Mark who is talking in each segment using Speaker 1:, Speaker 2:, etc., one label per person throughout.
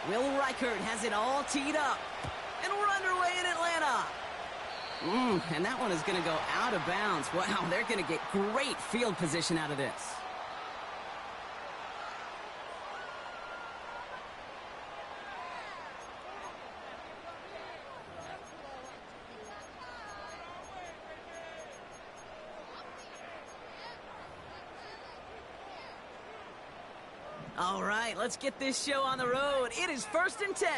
Speaker 1: Will Reichert has it all teed up. And we're underway in Atlanta. And that one is going to go out of bounds. Wow, they're going to get great field position out of this. All right, let's get this show on the road. It is 1st and 10.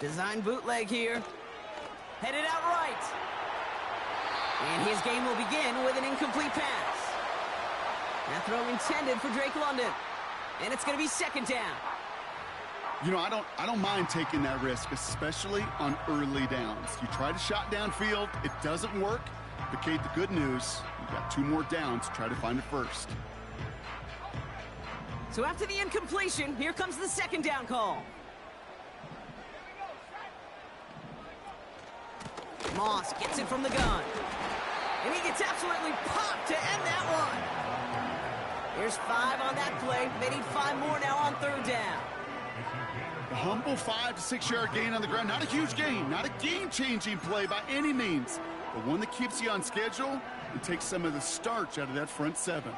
Speaker 1: Design bootleg here. Headed out right. And his game will begin with an incomplete pass. That throw intended for Drake London. And it's going to be 2nd down.
Speaker 2: You know, I don't mind taking that risk, especially on early downs. You try to shot downfield, it doesn't work. But Kate, the good news, you got 2 more downs to try to find it first.
Speaker 1: So after the incompletion, here comes the 2nd down call. Moss gets it from the gun. And he gets absolutely popped to end that one. Here's 5 on that play. They need 5 more now on 3rd down.
Speaker 2: A humble 5 to 6 yard gain on the ground. Not a huge gain, not a game-changing play by any means, but one that keeps you on schedule and takes some of the starch out of that front 7.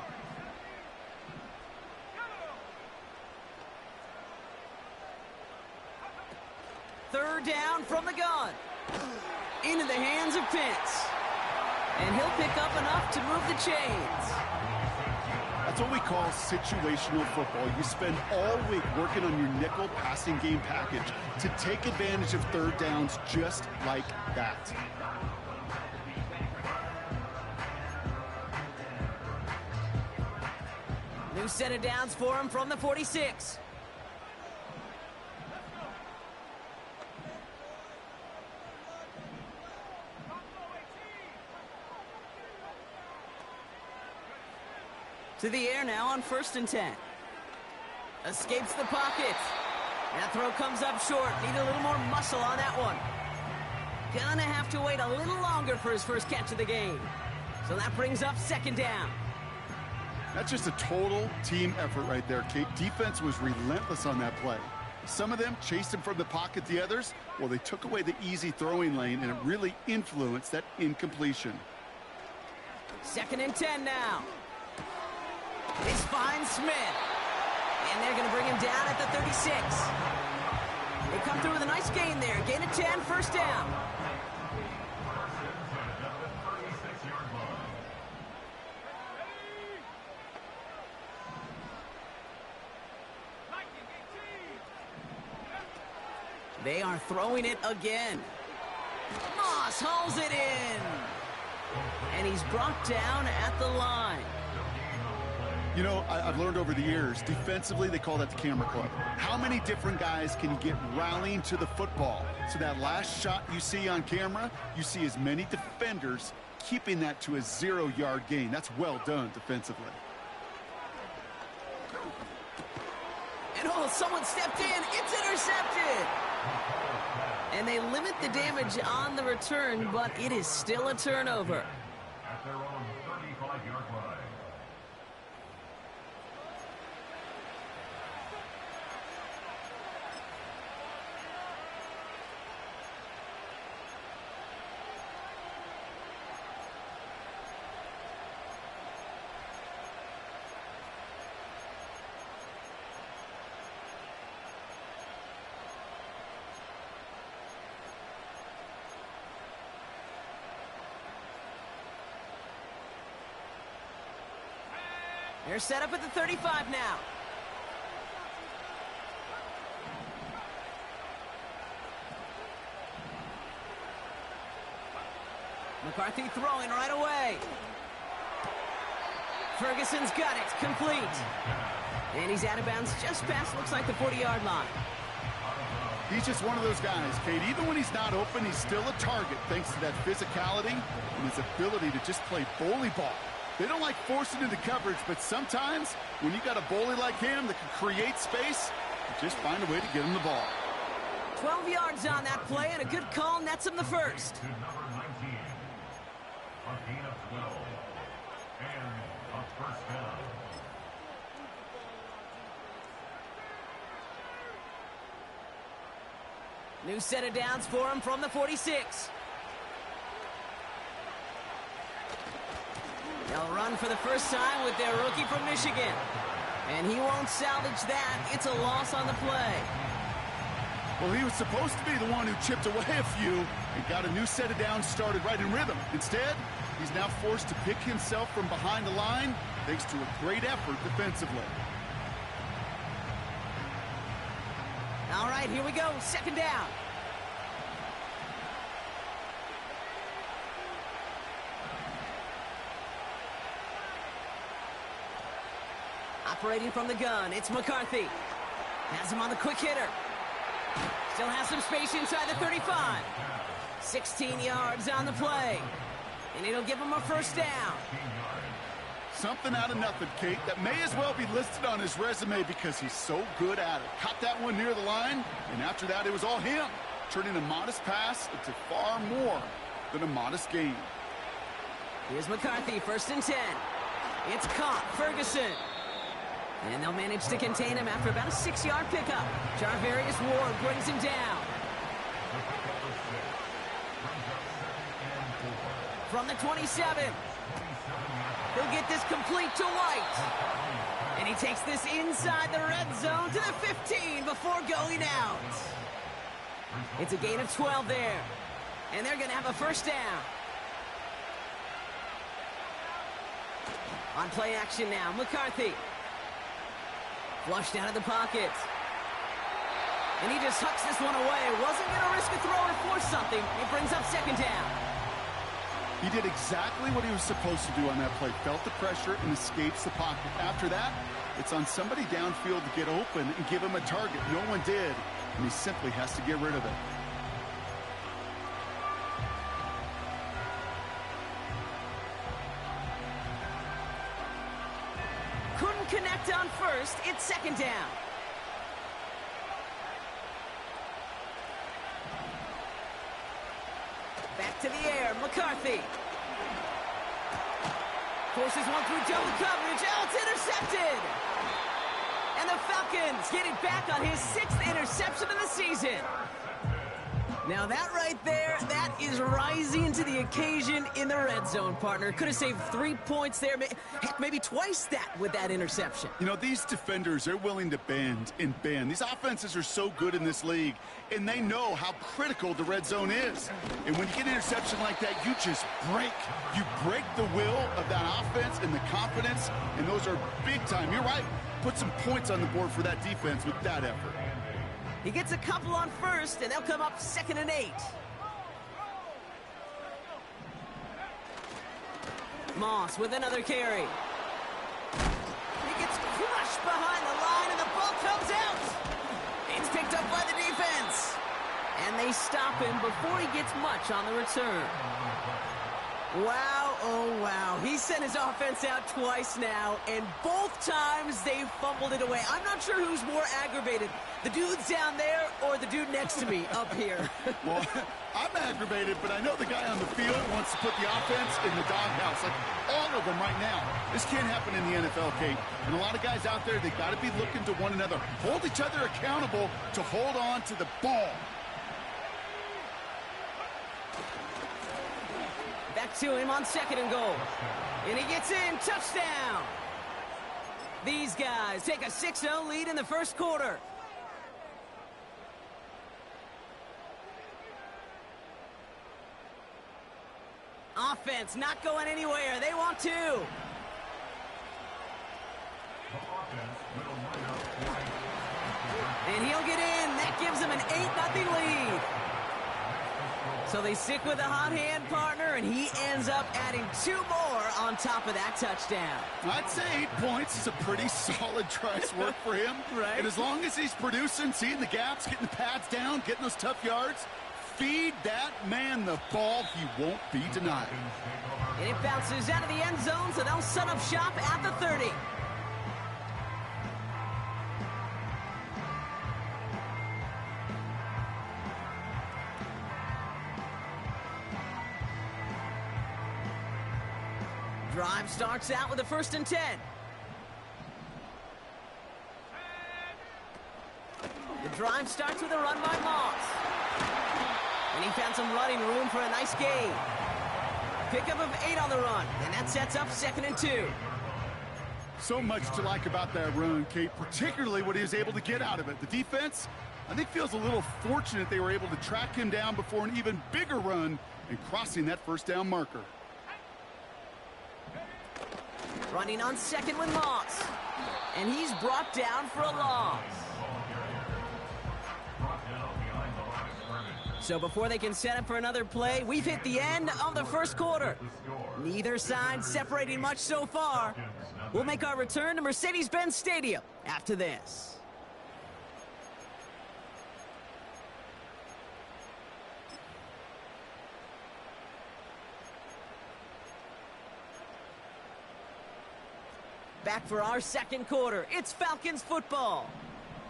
Speaker 1: Third down from the gun. Into the hands of Pitts. And he'll pick up enough to move the chains.
Speaker 2: That's what we call situational football. You spend all week working on your nickel passing game package to take advantage of 3rd downs just like that.
Speaker 1: New set of downs for him from the 46. To the air now on 1st and 10. Escapes the pocket. That throw comes up short. Need a little more muscle on that one. Gonna have to wait a little longer for his first catch of the game. So that brings up 2nd down.
Speaker 2: That's just a total team effort right there, Kate. Defense was relentless on that play. Some of them chased him from the pocket. The others, well, they took away the easy throwing lane, and it really influenced that incompletion.
Speaker 1: 2nd and 10 now. This finds Smith. And they're going to bring him down at the 36. They come through with a nice gain there. Gain of 10, 1st down. They are throwing it again. Moss hauls it in. And he's brought down at the line.
Speaker 2: You know, I've learned over the years, defensively, they call that the camera club. How many different guys can you get rallying to the football? So that last shot you see on camera, you see as many defenders keeping that to a 0 yard gain. That's well done defensively.
Speaker 1: And oh, someone stepped in. It's intercepted. And they limit the damage on the return, but it is still a turnover.
Speaker 3: At their own 35-yard line.
Speaker 1: They're set up at the 35 now. McCarthy throwing right away. Ferguson's got it. Complete. And he's out of bounds just past, looks like, the 40-yard line.
Speaker 2: He's just one of those guys, Kate. Even when he's not open, he's still a target thanks to that physicality and his ability to just play bully ball. They don't like forcing into coverage, but sometimes when you got a bully like him that can create space, you just find a way to get him the ball.
Speaker 1: 12 yards on that play, and a good call nets him the first.
Speaker 3: To number 19. A gain of 12. And a
Speaker 1: New set of downs for him from the 46. They'll run for the first time with their rookie from Michigan. And he won't salvage that. It's a loss on the play.
Speaker 2: Well, he was supposed to be the one who chipped away a few and got a new set of downs started right in rhythm. Instead, he's now forced to pick himself from behind the line thanks to a great effort defensively.
Speaker 1: All right, here we go. Second down. Operating from the gun, it's McCarthy. Has him on the quick hitter. Still has some space inside the 35. 16 yards on the play. And it'll give him a first down.
Speaker 2: Something out of nothing, Kate, that may as well be listed on his resume because he's so good at it. Caught that one near the line, and after that, it was all him, turning a modest pass into far more than a modest gain.
Speaker 1: Here's McCarthy, 1st and 10. It's caught, Ferguson. And they'll manage to contain him after about a 6-yard pickup. Jarvarius Ward brings him down. From the 27. He'll get this complete to White. And he takes this inside the red zone to the 15 before going out. It's a gain of 12 there. And they're going to have a first down. On play action now, McCarthy. Flushed out of the pocket. And he just hucks this one away. Wasn't going to risk a throw or force something. It brings up second down.
Speaker 2: He did exactly what he was supposed to do on that play. Felt the pressure and escapes the pocket. After that, it's on somebody downfield to get open and give him a target. No one did, and he simply has to get rid of it.
Speaker 1: Couldn't connect on first. It's second down. Back to the air, McCarthy. Forces one through double coverage. Oh, it's intercepted! And the Falcons get it back on his 6th interception of the season. Now that right there, that is rising to the occasion in the red zone, partner. Could have saved 3 points there. Heck, maybe twice that with that interception.
Speaker 2: You know, these defenders, they're willing to bend and bend. These offenses are so good in this league, and they know how critical the red zone is. And when you get an interception like that, you just break. You break the will of that offense and the confidence, and those are big time. You're right. Put some points on the board for that defense with that effort.
Speaker 1: He gets a couple on first, and they'll come up 2nd and 8. Moss with another carry. He gets crushed behind the line, and the ball comes out. It's picked up by the defense. And they stop him before he gets much on the return. Wow, oh wow. He sent his offense out twice now, and both times they fumbled it away. I'm not sure who's more aggravated, the dudes down there or the dude next to me up here.
Speaker 2: Well, I'm aggravated, but I know the guy on the field wants to put the offense in the doghouse, like all of them right now. This can't happen in the NFL, Kate. And a lot of guys out there, they got to be looking to one another. Hold each other accountable to hold on to the ball.
Speaker 1: Back to him on 2nd and goal. And he gets in. Touchdown. These guys take a 6-0 lead in the first quarter. Offense not going anywhere. They want to. And he'll get in. That gives him an 8-0 lead. So they stick with the hot hand, partner, and he ends up adding 2 more on top of that touchdown.
Speaker 2: I'd say 8 points is a pretty solid try's work for him.
Speaker 1: Right.
Speaker 2: And as long as he's producing, seeing the gaps, getting the pads down, getting those tough yards, feed that man the ball. He won't be denied.
Speaker 1: And it bounces out of the end zone, so they'll set up shop at the 30. Drive starts out with a 1st and 10. The drive starts with a run by Moss. And he found some running room for a nice gain. Pickup of 8 on the run, and that sets up 2nd and 2.
Speaker 2: So much to like about that run, Kate, particularly what he was able to get out of it. The defense, I think, feels a little fortunate they were able to track him down before an even bigger run and crossing that first down marker.
Speaker 1: Running on 2nd with Moss. And he's brought down for a loss. So before they can set up for another play, we've hit the end of the first quarter. Neither side separating much so far. We'll make our return to Mercedes-Benz Stadium after this. Back for our second quarter. It's Falcons football.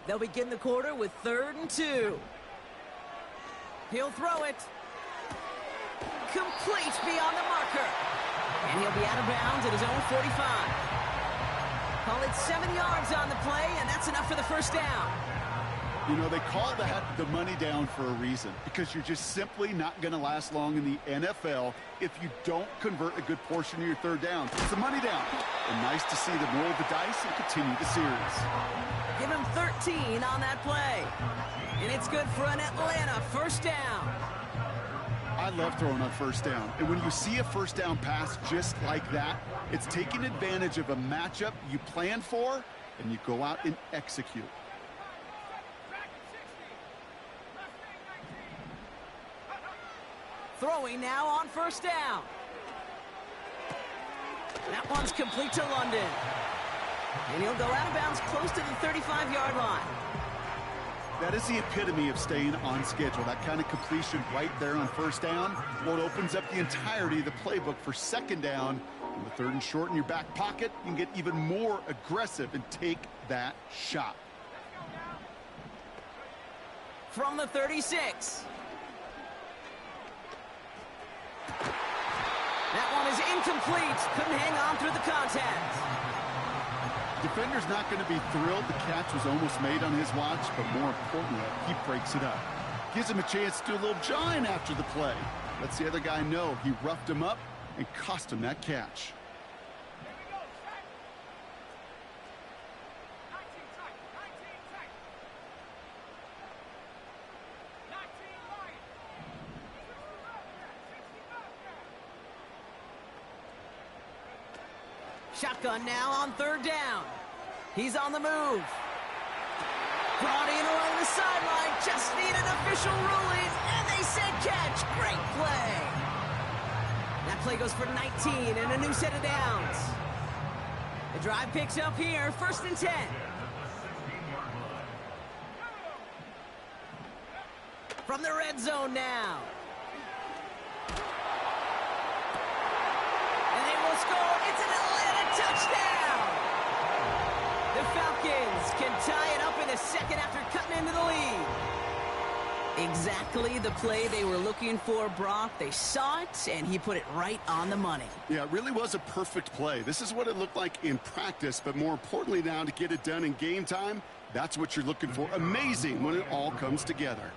Speaker 1: They'll begin the quarter with 3rd and 2. He'll throw it. Complete beyond the marker. And he'll be out of bounds at his own 45. Call it 7 yards on the play, and that's enough for the first down.
Speaker 2: You know, they call that the money down for a reason, because you're just simply not going to last long in the NFL if you don't convert a good portion of your 3rd down. It's a money down. And nice to see them roll the dice and continue the series.
Speaker 1: Give him 13 on that play. And it's good for an Atlanta first down.
Speaker 2: I love throwing on first down. And when you see a first down pass just like that, it's taking advantage of a matchup you plan for, and you go out and execute.
Speaker 1: Throwing now on first down. That one's complete to London. And he'll go out of bounds close to the 35-yard line.
Speaker 2: That is the epitome of staying on schedule. That kind of completion right there on first down. Well, it opens up the entirety of the playbook for 2nd down. And the 3rd and short in your back pocket, you can get even more aggressive and take that shot.
Speaker 1: From the 36. That one is incomplete. Couldn't hang on through the contact.
Speaker 2: Defender's not going to be thrilled the catch was almost made on his watch, but more importantly, he breaks it up. Gives him a chance to do a little jawing after the play. Lets the other guy know he roughed him up and cost him that catch.
Speaker 1: Shotgun now on 3rd down. He's on the move. Brought in along the sideline. Just need an official ruling. And they said catch. Great play. That play goes for 19 and a new set of downs. The drive picks up here. 1st and 10. From the red zone now. And they will score. It's an Atlanta touchdown. The Falcons can tie it up in a second after cutting into the lead. Exactly the play they were looking for, Brock. They saw it, and he put it right on the money.
Speaker 2: Yeah, it really was a perfect play. This is what it looked like in practice, but more importantly now, to get it done in game time, that's what you're looking for. Amazing when it all comes together.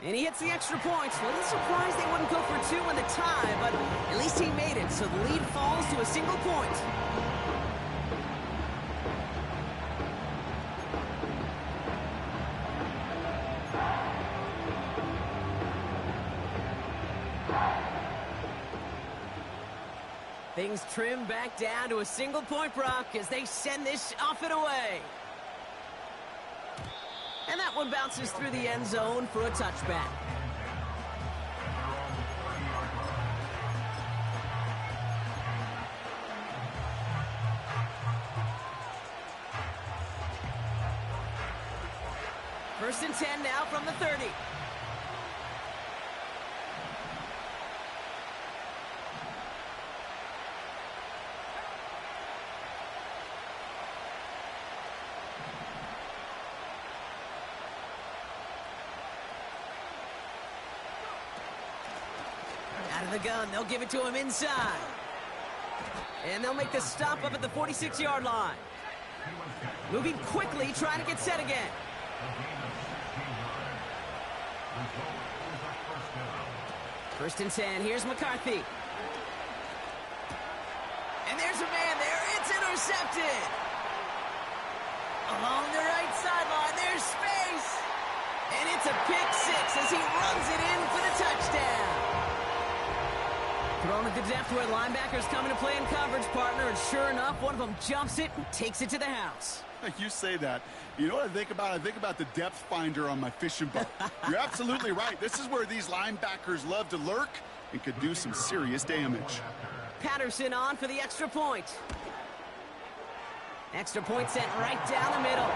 Speaker 1: And he hits the extra point. A little surprised they wouldn't go for 2 in the tie, but at least he made it, so the lead falls to a single point. Things trim back down to a single point, Brock, as they send this off and away. And that one bounces through the end zone for a touchback. First and 10 now from the 30. Out of the gun, they'll give it to him inside. And they'll make the stop up at the 46-yard line. Moving quickly, trying to get set again. First and 10, here's McCarthy. And there's a man there, it's intercepted. Along the right sideline, there's space. And it's a pick six as he runs it in for the touchdown. Thrown at the depth where linebackers come into play in coverage, partner, and sure enough, one of them jumps it and takes it to the house.
Speaker 2: You say that. You know what I think about? I think about the depth finder on my fishing boat. You're absolutely right. This is where these linebackers love to lurk and could do some serious damage.
Speaker 1: Patterson on for the extra point. Extra point sent right down the middle.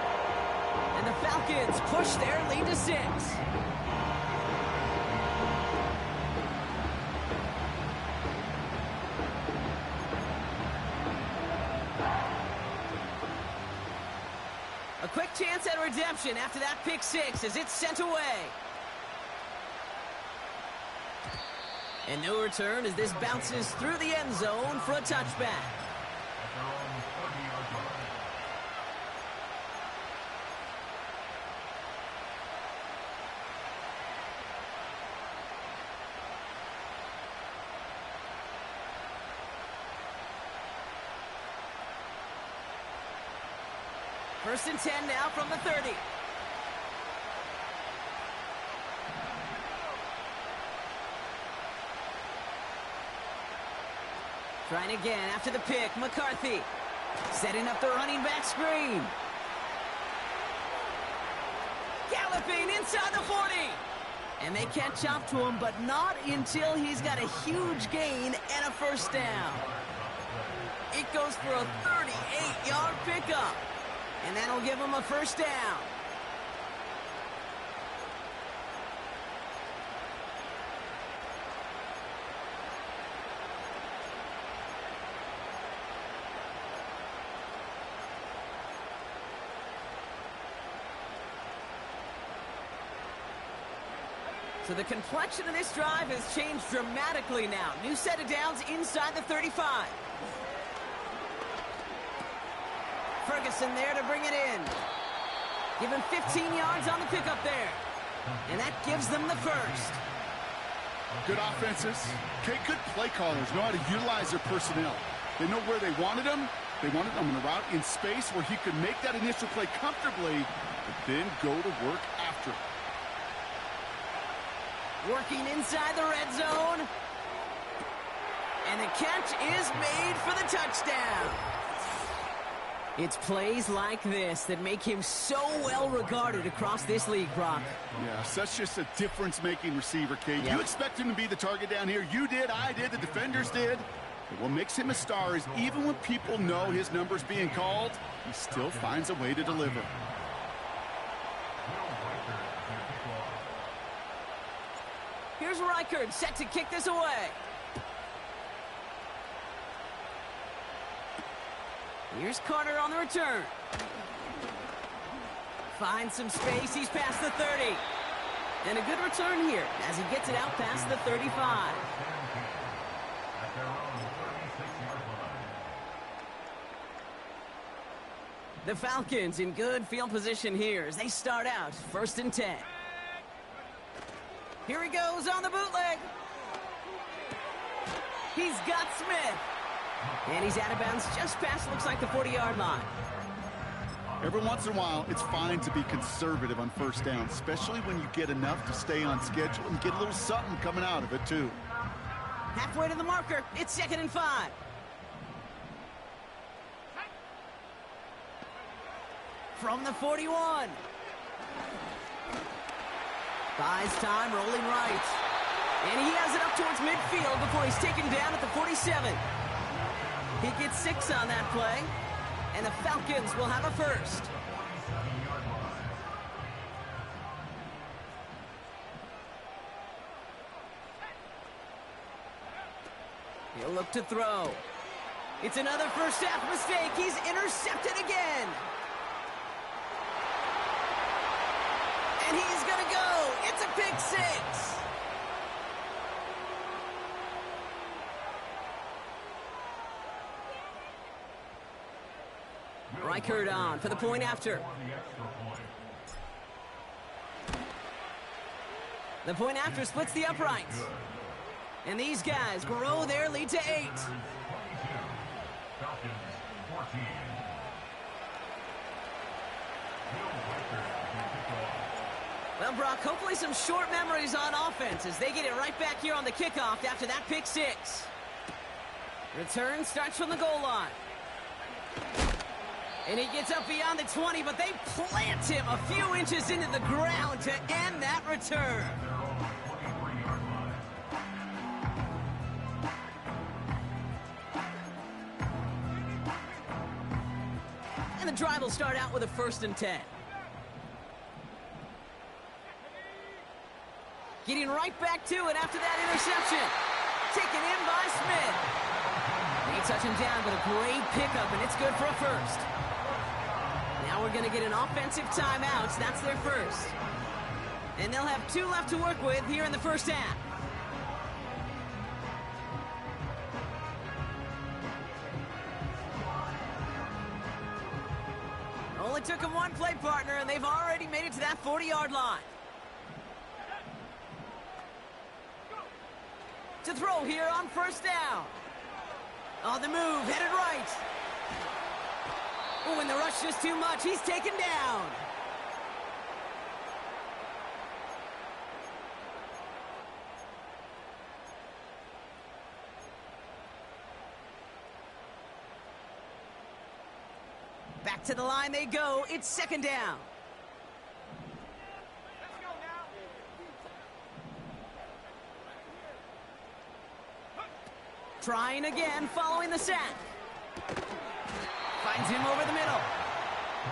Speaker 1: And the Falcons push their lead to 6. A quick chance at redemption after that pick six as it's sent away. And no return as this bounces through the end zone for a touchback. First and 10 now from the 30. Trying again after the pick, McCarthy. Setting up the running back screen. Galloping inside the 40. And they catch up to him, but not until he's got a huge gain and a first down. It goes for a 38-yard pickup. And that'll give him a first down. So the complexion of this drive has changed dramatically now. New set of downs inside the 35. Ferguson there to bring it in. Give him 15 yards on the pickup there. And that gives them the first.
Speaker 2: Good offenses. Okay, good play callers know how to utilize their personnel. They know where they wanted them. They wanted them on a route in space where he could make that initial play comfortably, but then go to work after it.
Speaker 1: Working inside the red zone. And the catch is made for the touchdown. It's plays like this that make him so well regarded across this league, Brock.
Speaker 2: Yeah, such just a difference-making receiver, Kate.
Speaker 1: Yep.
Speaker 2: You expect him to be the target down here. You did, I did, the defenders did. But what makes him a star is even when people know his number's being called, he still finds a way to deliver.
Speaker 1: Here's Reichard set to kick this away. Here's Carter on the return. Finds some space. He's past the 30. And a good return here as he gets it out past the 35. The Falcons in good field position here as they start out first and 10. Here he goes on the bootleg. He's got Smith. And he's out of bounds just past, looks like, the 40-yard line.
Speaker 2: Every once in a while, it's fine to be conservative on first down, especially when you get enough to stay on schedule and get a little something coming out of it, too.
Speaker 1: Halfway to the marker, it's 2nd and 5. From the 41. Buys time, rolling right. And he has it up towards midfield before he's taken down at the 47. He gets 6 on that play, and the Falcons will have a first. He'll look to throw. It's another first half mistake. He's intercepted again. And he's going to go. It's a pick 6. Reichard on for the point after. The point after splits the uprights. And these guys grow their lead to 8.
Speaker 3: 22. Falcons 14.
Speaker 1: Well, Brock, hopefully some short memories on offense as they get it right back here on the kickoff after that pick 6. Return starts from the goal line. And he gets up beyond the 20, but they plant him a few inches into the ground to end that return. And the drive will start out with a 1st and 10. Getting right back to it after that interception. Taken in by Smith. They touch him down, but a great pickup, and it's good for a 1st. Now we're going to get an offensive timeout. So that's their 1st. And they'll have 2 left to work with here in the 1st half. Only took them 1 play, partner, and they've already made it to that 40-yard line. To throw here on 1st down. On the move, headed right. Oh, and the rush just too much. He's taken down. Back to the line they go. It's 2nd down. Trying again, following the sack. Finds him over the middle.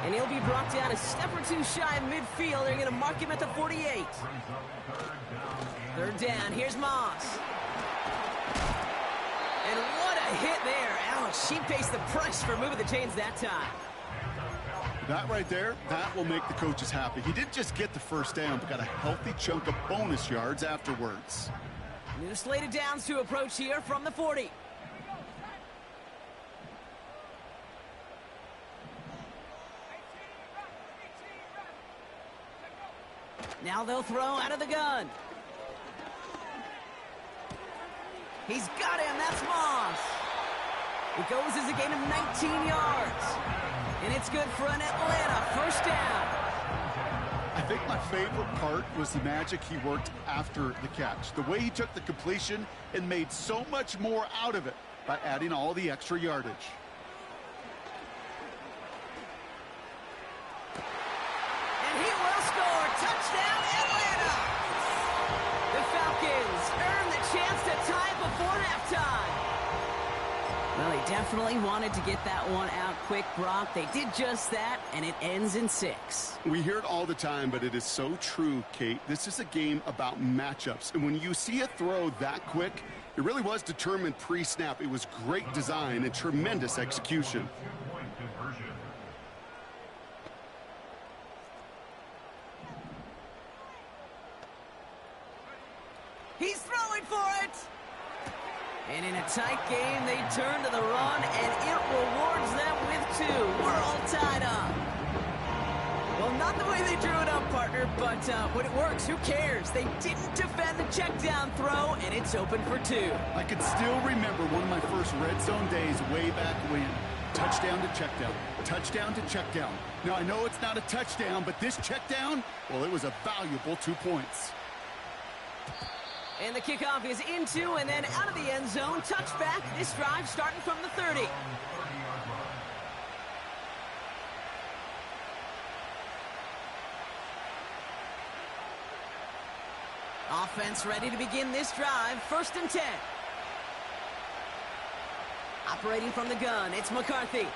Speaker 1: And he'll be brought down a step or 2 shy of midfield. They're going to mark him at the 48. 3rd down, here's Moss. And what a hit there. Ouch, she faced the price for moving the chains that time.
Speaker 2: That right there, that will make the coaches happy. He didn't just get the 1st down, but got a healthy chunk of bonus yards afterwards.
Speaker 1: New slated downs to approach here from the 40. Now they'll throw out of the gun. He's got him. That's Moss. It goes as a gain of 19 yards. And it's good for an Atlanta 1st down.
Speaker 2: I think my favorite part was the magic he worked after the catch. The way he took the completion and made so much more out of it by adding all the extra yardage.
Speaker 1: And he will score. Touchdown, Atlanta! The Falcons earn the chance to tie it before halftime. Well, he definitely wanted to get that one out quick, Brock. They did just that, and it ends in 6.
Speaker 2: We hear it all the time, but it is so true, Kate. This is a game about matchups. And when you see a throw that quick, it really was determined pre-snap. It was great design and tremendous execution.
Speaker 1: He's throwing for it! And in a tight game, they turn to the run, and it rewards them with 2. We're all tied up. Well, not the way they drew it up, partner, but when it works, who cares? They didn't defend the check down throw, and it's open for 2.
Speaker 2: I can still remember one of my first red zone days way back when. Touchdown to check down. Touchdown to check down. Now, I know it's not a touchdown, but this check down, well, it was a valuable 2 points.
Speaker 1: And the kickoff is into and then out of the end zone. Touchback. This drive starting from the 30. Offense ready to begin this drive. 1st and 10. Operating from the gun, it's McCarthy.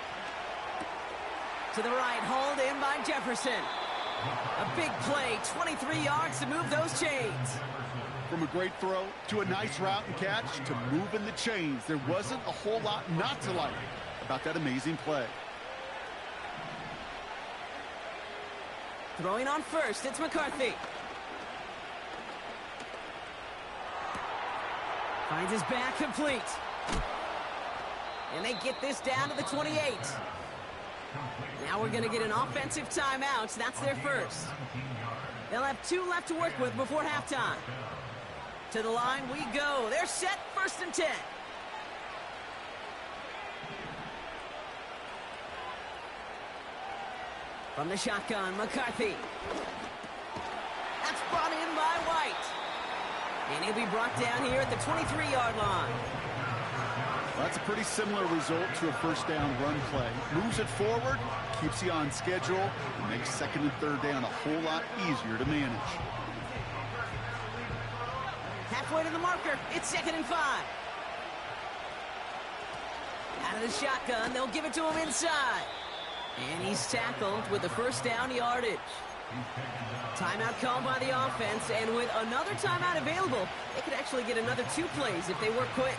Speaker 1: To the right, hauled in by Jefferson. A big play, 23 yards to move those chains.
Speaker 2: From a great throw to a nice route and catch to moving the chains, there wasn't a whole lot not to like about that amazing play.
Speaker 1: Throwing on 1st, it's McCarthy. Finds his back complete. And they get this down to the 28. Now we're going to get an offensive timeout. That's their 1st. They'll have 2 left to work with before halftime. To the line we go. They're set, 1st and 10. From the shotgun, McCarthy. That's brought in by White. And he'll be brought down here at the 23-yard line.
Speaker 2: Well, that's a pretty similar result to a first down run play. Moves it forward, keeps you on schedule, and makes 2nd and 3rd down a whole lot easier to manage.
Speaker 1: Halfway to the marker, it's 2nd and 5. Out of the shotgun, they'll give it to him inside. And he's tackled with the first down yardage. Timeout called by the offense, and with another timeout available, they could actually get another 2 plays if they work quick.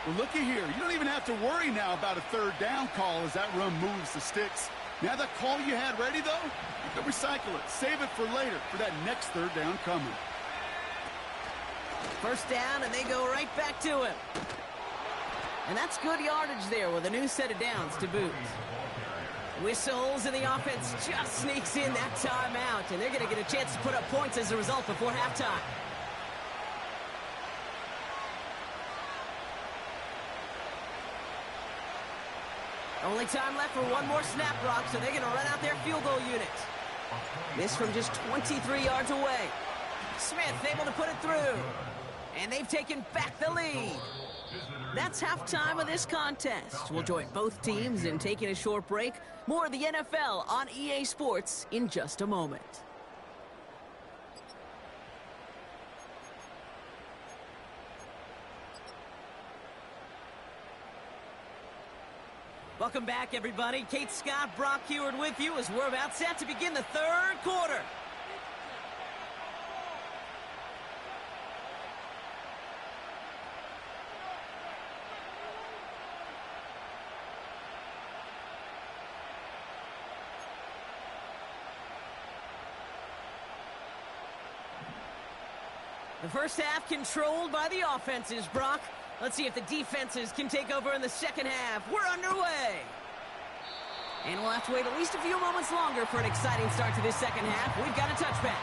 Speaker 2: Well, looky here. You don't even have to worry now about a 3rd down call as that run moves the sticks. Now that call you had ready, though, you can recycle it. Save it for later for that next 3rd down coming.
Speaker 1: First down, and they go right back to him. And that's good yardage there with a new set of downs to boot. Whistles, and the offense just sneaks in that timeout, and they're going to get a chance to put up points as a result before halftime. Only time left for one more snap, Brock, so they're going to run out their field goal unit. This from just 23 yards away. Smith able to put it through. And they've taken back the lead. That's halftime of this contest. We'll join both teams in taking a short break. More of the NFL on EA Sports in just a moment. Welcome back, everybody. Kate Scott, Brock Heward with you as we're about set to begin the 3rd quarter. The first half controlled by the offenses, Brock. Let's see if the defenses can take over in the second half. We're underway. And we'll have to wait at least a few moments longer for an exciting start to this second half. We've got a touchback.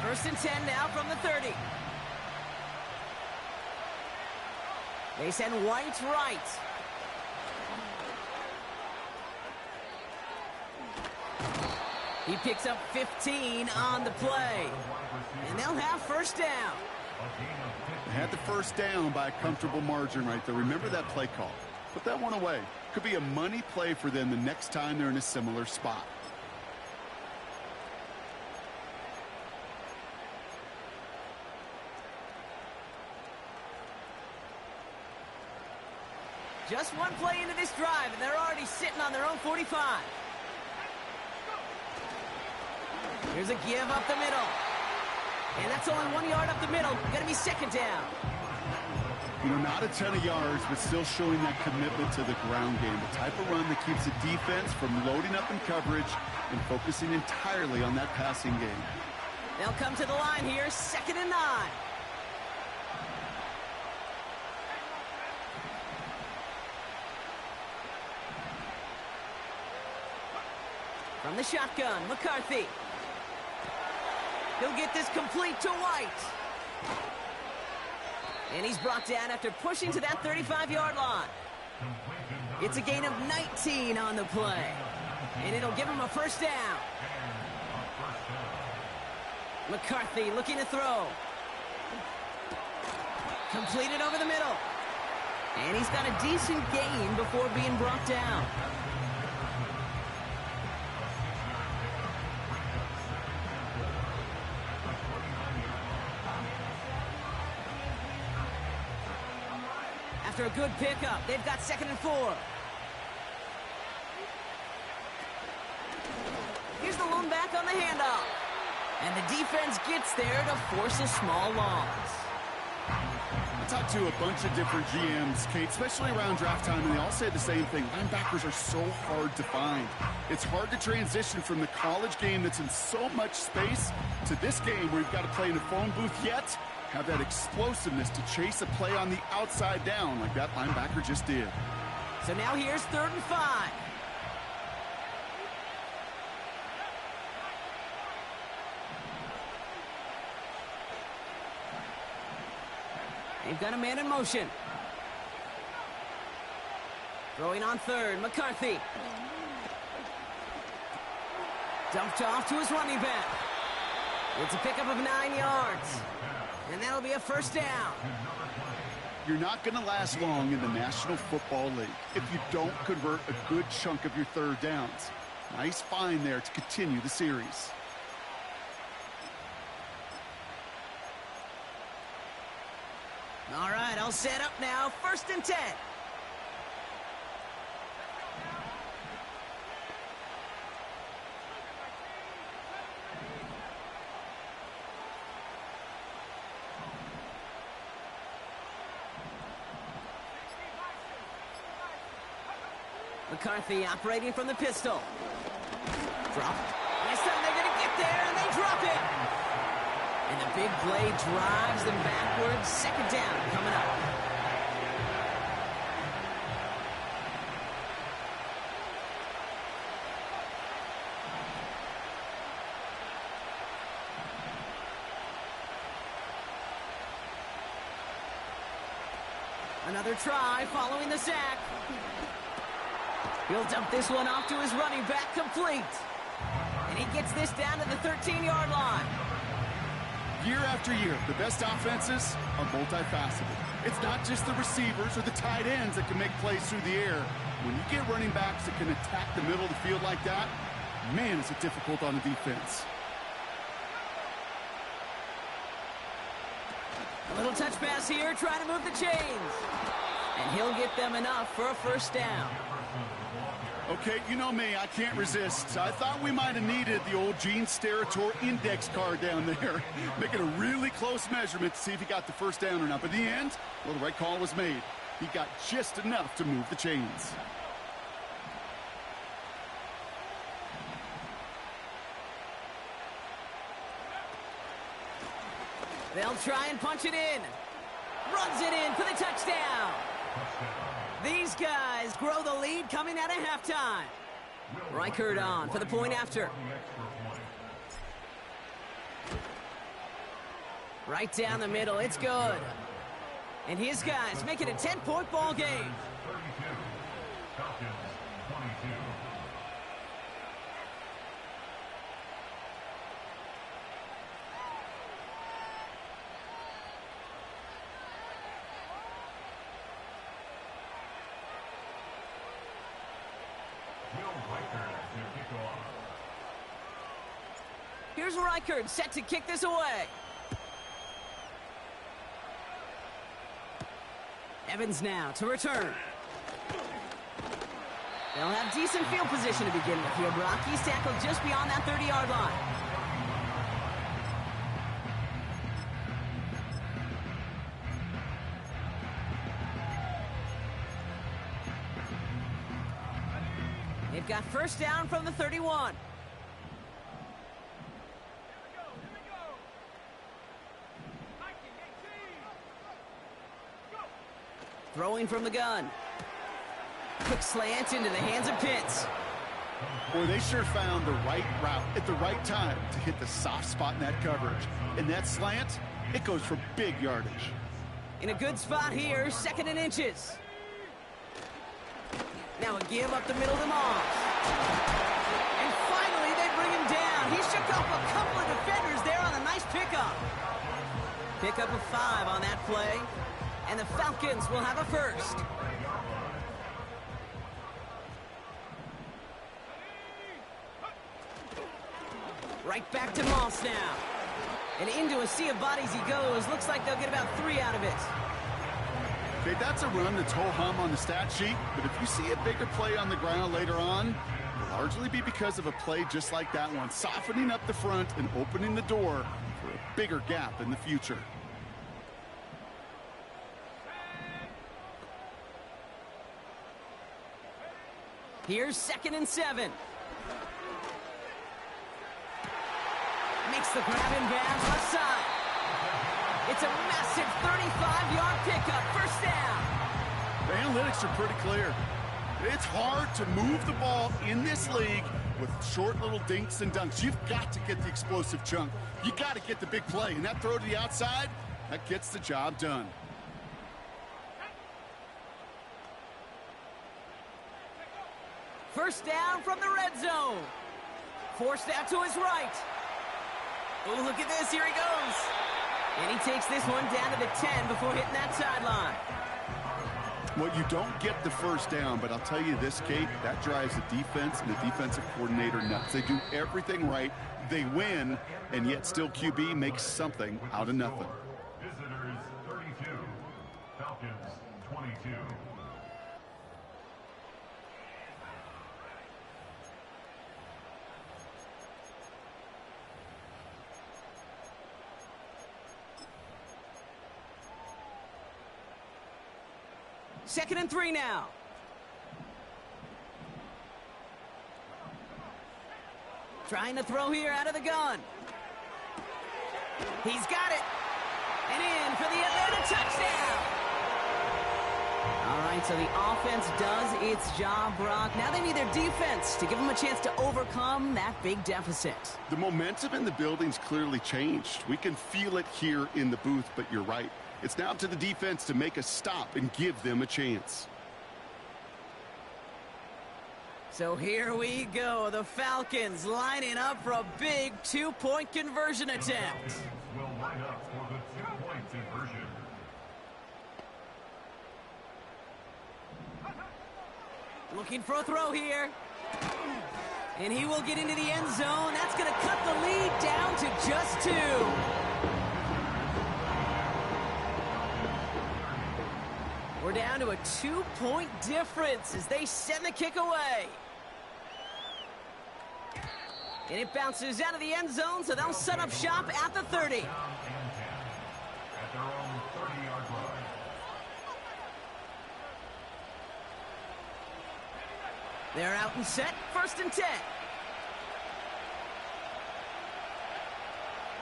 Speaker 1: First and 10 now from the 30. They send White right. He picks up 15 on the play. And they'll have first down.
Speaker 2: They had the first down by a comfortable margin right there. Remember that play call. Put that one away. Could be a money play for them the next time they're in a similar spot.
Speaker 1: Just one play into this drive, and they're already sitting on their own 45. Here's a give up the middle. And that's only 1 yard up the middle. Going to be second down.
Speaker 2: You know, not a ton of yards, but still showing that commitment to the ground game. The type of run that keeps the defense from loading up in coverage and focusing entirely on that passing game.
Speaker 1: They'll come to the line here, 2nd and 9. From the shotgun, McCarthy. He'll get this complete to White. And he's brought down after pushing to that 35-yard line. It's a gain of 19 on the play. And it'll give him a first down. McCarthy looking to throw. Completed over the middle. And he's got a decent gain before being brought down. After a good pickup, they've got 2nd and 4. Here's the lone back on the handoff. And the defense gets there to force a small loss.
Speaker 2: I talked to a bunch of different GMs, Kate, especially around draft time, and they all say the same thing. Linebackers are so hard to find. It's hard to transition from the college game that's in so much space to this game where you've got to play in a phone booth, yet have that explosiveness to chase a play on the outside down like that linebacker just did.
Speaker 1: So now here's 3rd and 5. They've got a man in motion. Throwing on 3rd, McCarthy. Dumped off to his running back. It's a pickup of 9 yards. And that'll be a 1st down.
Speaker 2: You're not going to last long in the National Football League if you don't convert a good chunk of your 3rd downs. Nice find there to continue the series.
Speaker 1: All right, I'll set up now. 1st and 10. McCarthy operating from the pistol. Drop. This time they're going to get there, and they drop it. And the big play drives them backwards. 2nd down coming up. Another try following the sack. He'll dump this one off to his running back, complete. And he gets this down to the 13-yard line.
Speaker 2: Year after year, the best offenses are multifaceted. It's not just the receivers or the tight ends that can make plays through the air. When you get running backs that can attack the middle of the field like that, man, is it difficult on the defense.
Speaker 1: A little touch pass here, trying to move the chains. And he'll get them enough for a 1st down.
Speaker 2: Okay, you know me, I can't resist. I thought we might have needed the old Gene Steratore index card down there. Making a really close measurement to see if he got the 1st down or not. But in the end, well, the right call was made. He got just enough to move the chains.
Speaker 1: They'll try and punch it in. Runs it in for the touchdown. These guys grow the lead coming out of halftime. Reichert on for the point after. Right down the middle, it's good. And his guys make it a 10-point ball game. Here's Reichert set to kick this away. Evans now to return. They'll have decent field position to begin with here. Rocky's tackled just beyond that 30-yard line. They've got 1st down from the 31. Throwing from the gun. Quick slant into the hands of Pitts.
Speaker 2: Boy, they sure found the right route at the right time to hit the soft spot in that coverage. And that slant, it goes for big yardage.
Speaker 1: In a good spot here, 2nd and inches. Now a give up the middle to Moss. And finally, they bring him down. He shook off a couple of defenders there on a nice pickup. Pickup of 5 on that play. And the Falcons will have a 1st. Right back to Moss now. And into a sea of bodies he goes. Looks like they'll get about 3 out of it.
Speaker 2: Okay, that's a run that's ho-hum on the stat sheet, but if you see a bigger play on the ground later on, it'll largely be because of a play just like that one, softening up the front and opening the door for a bigger gap in the future.
Speaker 1: Here's 2nd and 7. Makes the grab and bounds left side. It's a massive 35-yard pickup. First down.
Speaker 2: The analytics are pretty clear. It's hard to move the ball in this league with short little dinks and dunks. You've got to get the explosive chunk. You got to get the big play. And that throw to the outside, that gets the job done.
Speaker 1: First down from the red zone. Forced out to his right. Oh, look at this. Here he goes. And he takes this one down to the 10 before hitting that sideline.
Speaker 2: Well, you don't get the first down, but I'll tell you this, Kate, that drives the defense and the defensive coordinator nuts. They do everything right. They win, and yet still QB makes something out of nothing.
Speaker 3: Visitors 32, Falcons 22.
Speaker 1: Second and 3 now. Trying to throw here out of the gun. He's got it. And in for the Atlanta touchdown. All right, so the offense does its job, Brock. Now they need their defense to give them a chance to overcome that big deficit.
Speaker 2: The momentum in the building's clearly changed. We can feel it here in the booth, but you're right. It's now up to the defense to make a stop and give them a chance.
Speaker 1: So here we go. The Falcons lining up for a big two-point conversion attempt.
Speaker 3: Will line up for the 2-point conversion.
Speaker 1: Looking for a throw here. And he will get into the end zone. That's going to cut the lead down to just 2. We're down to a 2-point difference as they send the kick away. And it bounces out of the end zone, so they'll set up shop at the 30.
Speaker 3: At their own 30-yard line.
Speaker 1: They're out and set, 1st and 10.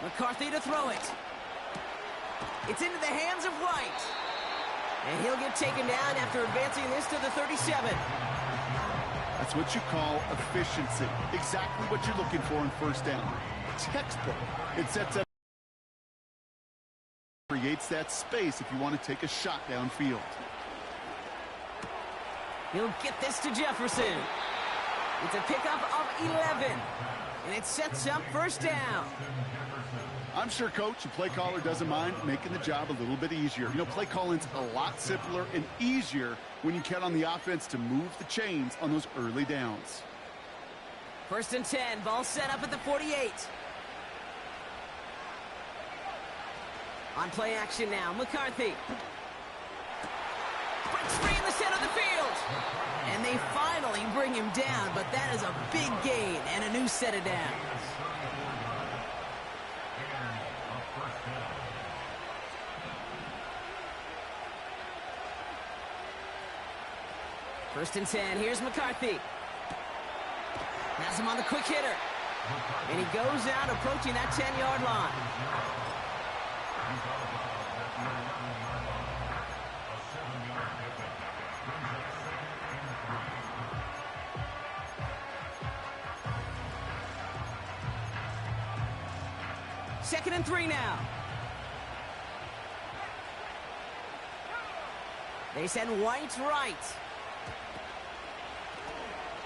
Speaker 1: McCarthy to throw it. It's into the hands of White. And he'll get taken down after advancing this to the 37.
Speaker 2: That's what you call efficiency. Exactly what you're looking for in first down. Textbook. It sets up, creates that space if you want to take a shot downfield.
Speaker 1: He'll get this to Jefferson. It's a pickup of 11. And it sets up first down.
Speaker 2: I'm sure, Coach, the play caller doesn't mind making the job a little bit easier. You know, play calling's a lot simpler and easier when you count on the offense to move the chains on those early downs.
Speaker 1: 1st and 10, ball set up at the 48. On play action now, McCarthy. Breaks free in the center of the field. And they finally bring him down, but that is a big gain and a new set of downs. First and 10, here's McCarthy. Has him on the quick hitter. And he goes out approaching that 10-yard line. Second and 3 now. They send White right.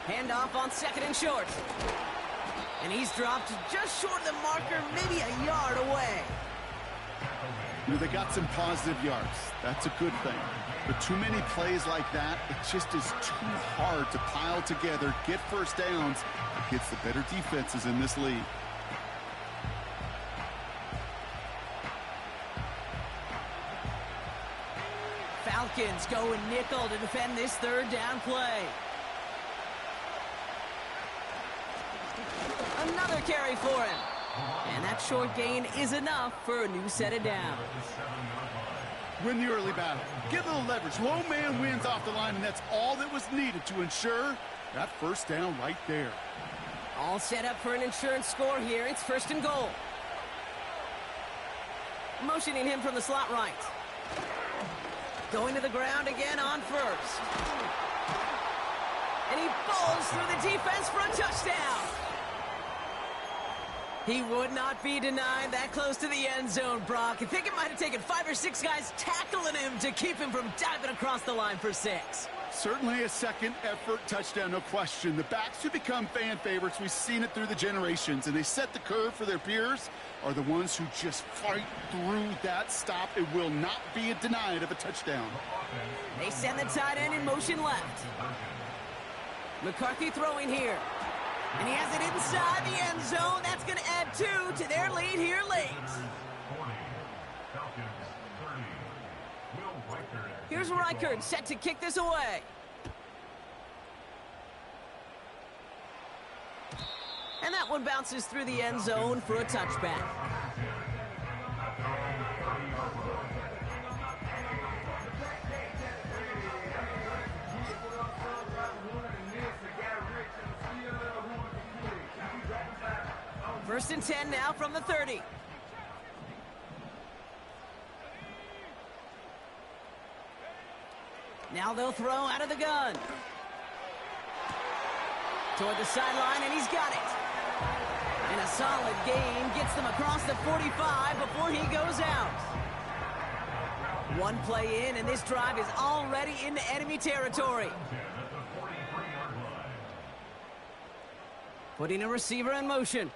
Speaker 1: Handoff on 2nd and short. And he's dropped just short of the marker, maybe a yard away.
Speaker 2: You know, they got some positive yards. That's a good thing. But too many plays like that, it just is too hard to pile together, get first downs against the better defenses in this league.
Speaker 1: Falcons going nickel to defend this 3rd down play. Another carry for him. And that short gain is enough for a new set of downs.
Speaker 2: Win the early battle. Get a little leverage. Low man wins off the line, and that's all that was needed to ensure that first down right there.
Speaker 1: All set up for an insurance score here. It's first and goal. Motioning him from the slot right. Going to the ground again on first. And he falls through the defense for a touchdown. He would not be denied that close to the end zone, Brock. I think it might have taken 5 or 6 guys tackling him to keep him from diving across the line for 6.
Speaker 2: Certainly a second effort touchdown, no question. The backs who become fan favorites, we've seen it through the generations, and they set the curve for their peers, are the ones who just fight through that stop. It will not be denied of a touchdown.
Speaker 1: They send the tight end in motion left. McCarthy throwing here. And he has it inside the end zone. That's going to add 2 to their lead here late.
Speaker 3: 40, Falcons 30. Will Reichert.
Speaker 1: Here's Reichert set to kick this away. And that one bounces through the end zone for a touchback. First and 10 now from the 30. Now they'll throw out of the gun. Toward the sideline, and he's got it. And a solid gain gets them across the 45 before he goes out. One play in, and this drive is already into enemy territory. Putting a receiver in motion.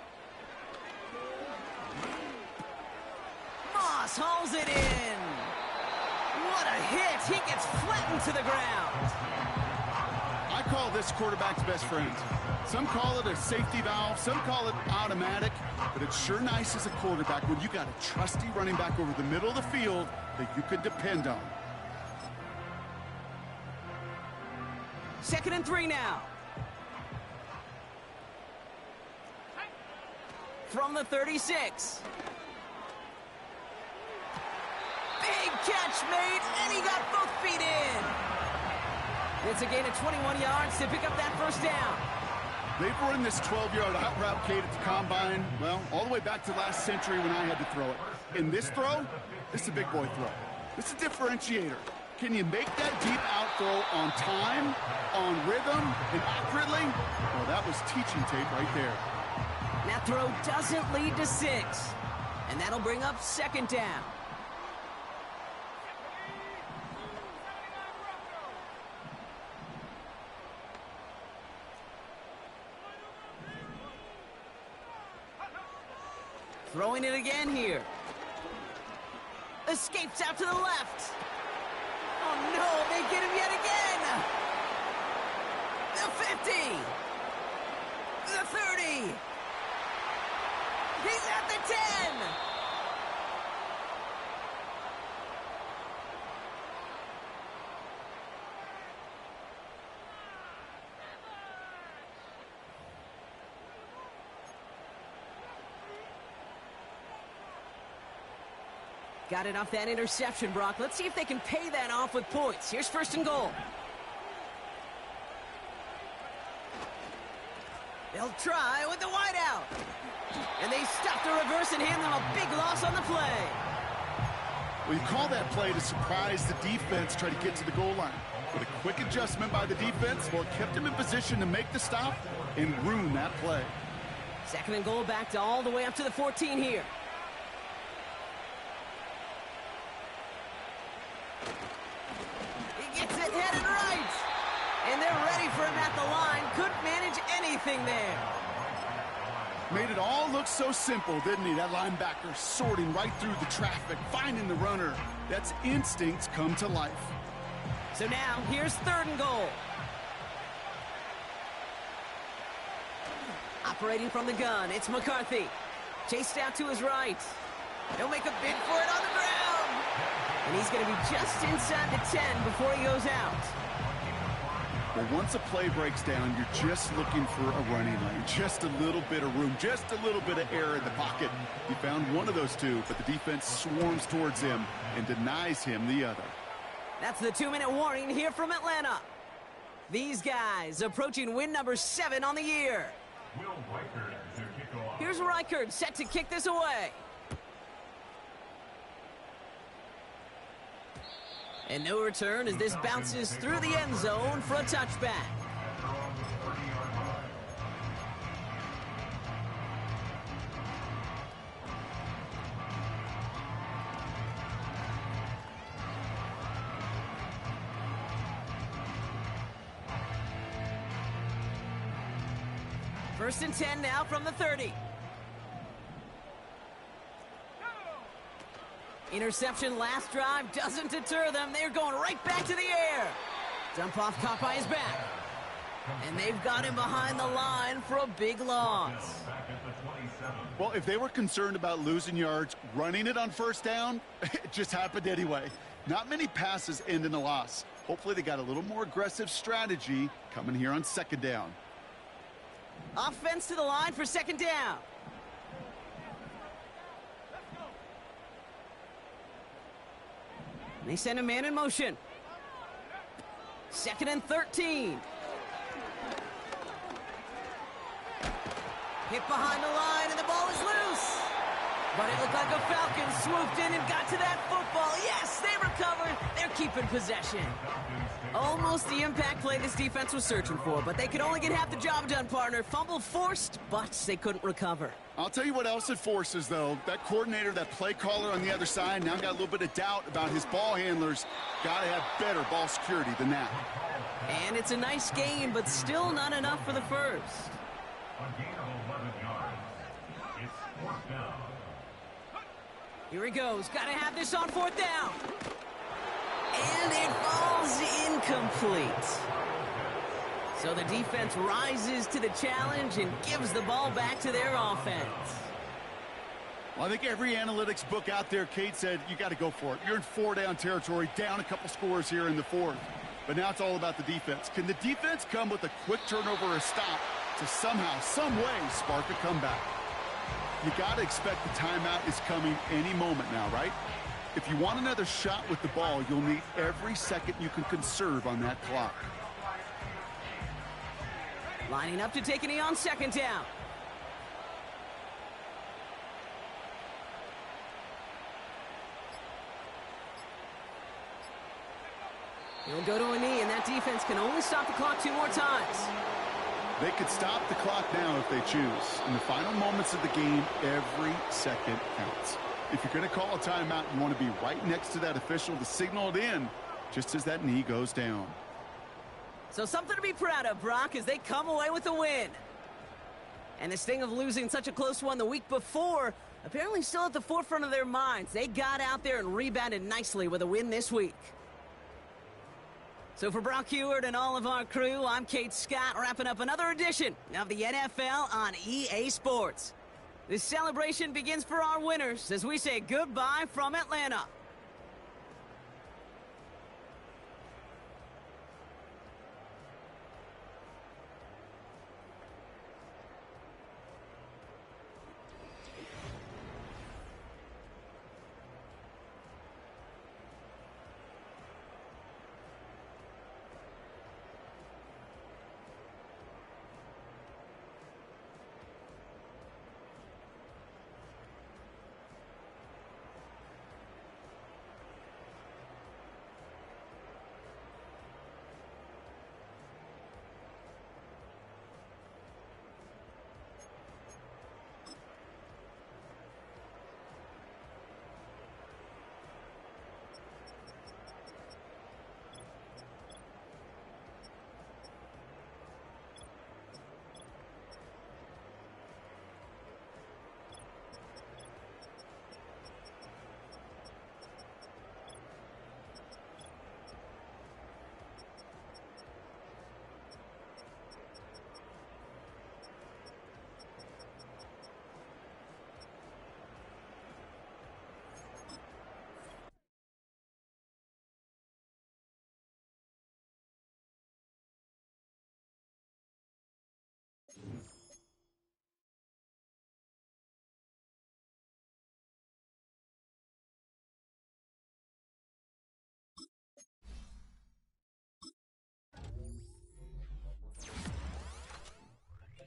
Speaker 1: Moss hauls it in. What a hit. He gets flattened to the ground.
Speaker 2: I call this quarterback's best friend. Some call it a safety valve, some call it automatic, but it's sure nice as a quarterback when you got a trusty running back over the middle of the field that you can depend on.
Speaker 1: Second and 3 now. From the 36. Big catch made, and he got both feet in. It's a gain of 21 yards to pick up that first down.
Speaker 2: They've run this 12-yard out route, Kate, at the combine, well, all the way back to last century when I had to throw it. In this throw, this is a big boy throw. This is a differentiator. Can you make that deep out throw on time, on rhythm, and accurately? Well, that was teaching tape right there.
Speaker 1: That throw doesn't lead to 6. And that'll bring up second down. Throwing it again here. Escapes out to the left. Oh no, they get him yet again. The 50. The 30. He's at the 10. Got it off that interception, Brock. Let's see if they can pay that off with points. Here's first and goal. They'll try with the wideout. And they stop the reverse and hand them a big loss on the play.
Speaker 2: Well, you call that play to surprise the defense, try to get to the goal line. With a quick adjustment by the defense, well, it kept them in position to make the stop and ruin that play.
Speaker 1: Second and goal back to all the way up to the 14 here. He gets it headed right. And they're ready for him at the line. Couldn't manage anything there.
Speaker 2: Made it all look so simple, didn't he? That linebacker sorting right through the traffic, finding the runner. That's instincts come to life.
Speaker 1: So now, here's third and goal. Operating from the gun, it's McCarthy. Chased out to his right. He'll make a bid for it on the ground. And he's going to be just inside the 10 before he goes out.
Speaker 2: Well, once a play breaks down, you're just looking for a running lane. Just a little bit of room, just a little bit of air in the pocket. He found one of those two, but the defense swarms towards him and denies him the other.
Speaker 1: That's the 2-minute warning here from Atlanta. These guys approaching win number 7 on the year.
Speaker 3: Will Reichert to kick off.
Speaker 1: Here's Reichert set to kick this away. And no return as this bounces through the end zone for a touchback.
Speaker 3: After on the 30-yard line.
Speaker 1: First and 10 now from the 30. Interception last drive doesn't deter them. They're going right back to the air. Dump off caught by his back. And they've got him behind the line for a big loss.
Speaker 3: Back at the 27.
Speaker 2: Well, if they were concerned about losing yards, running it on first down, it just happened anyway. Not many passes end in a loss. Hopefully they got a little more aggressive strategy coming here on second down.
Speaker 1: Offense to the line for second down. They send a man in motion. Second and 13. Hit behind the line, and the ball is loose. But it looked like a Falcon swooped in and got to that football. Yes, they recovered. They're keeping possession. Almost the impact play this defense was searching for, but they could only get half the job done, partner. Fumble forced, but they couldn't recover.
Speaker 2: I'll tell you what else it forces, though. That coordinator, that play caller on the other side, now got a little bit of doubt about his ball handlers. Got to have better ball security than that.
Speaker 1: And it's a nice gain, but still not enough for the first.
Speaker 3: A gain of 11 yards. It's fourth down.
Speaker 1: Here he goes. Got to have this on fourth down. And it falls incomplete. So the defense rises to the challenge and gives the ball back to their offense.
Speaker 2: Well, I think every analytics book out there, Kate, said you got to go for it. You're in 4-down territory, down a couple scores here in the fourth. But now it's all about the defense. Can the defense come with a quick turnover or a stop to somehow, some way, spark a comeback? You got to expect the timeout is coming any moment now, right? If you want another shot with the ball, you'll need every second you can conserve on that clock.
Speaker 1: Lining up to take a knee on second down. He'll go to a knee, and that defense can only stop the clock 2 more times.
Speaker 2: They could stop the clock now if they choose. In the final moments of the game, every second counts. If you're going to call a timeout, you want to be right next to that official to signal it in just as that knee goes down.
Speaker 1: So something to be proud of, Brock, as they come away with a win. And this thing of losing such a close one the week before, apparently still at the forefront of their minds. They got out there and rebounded nicely with a win this week. So for Brock Heward and all of our crew, I'm Kate Scott, wrapping up another edition of the NFL on EA Sports. This celebration begins for our winners as we say goodbye from Atlanta.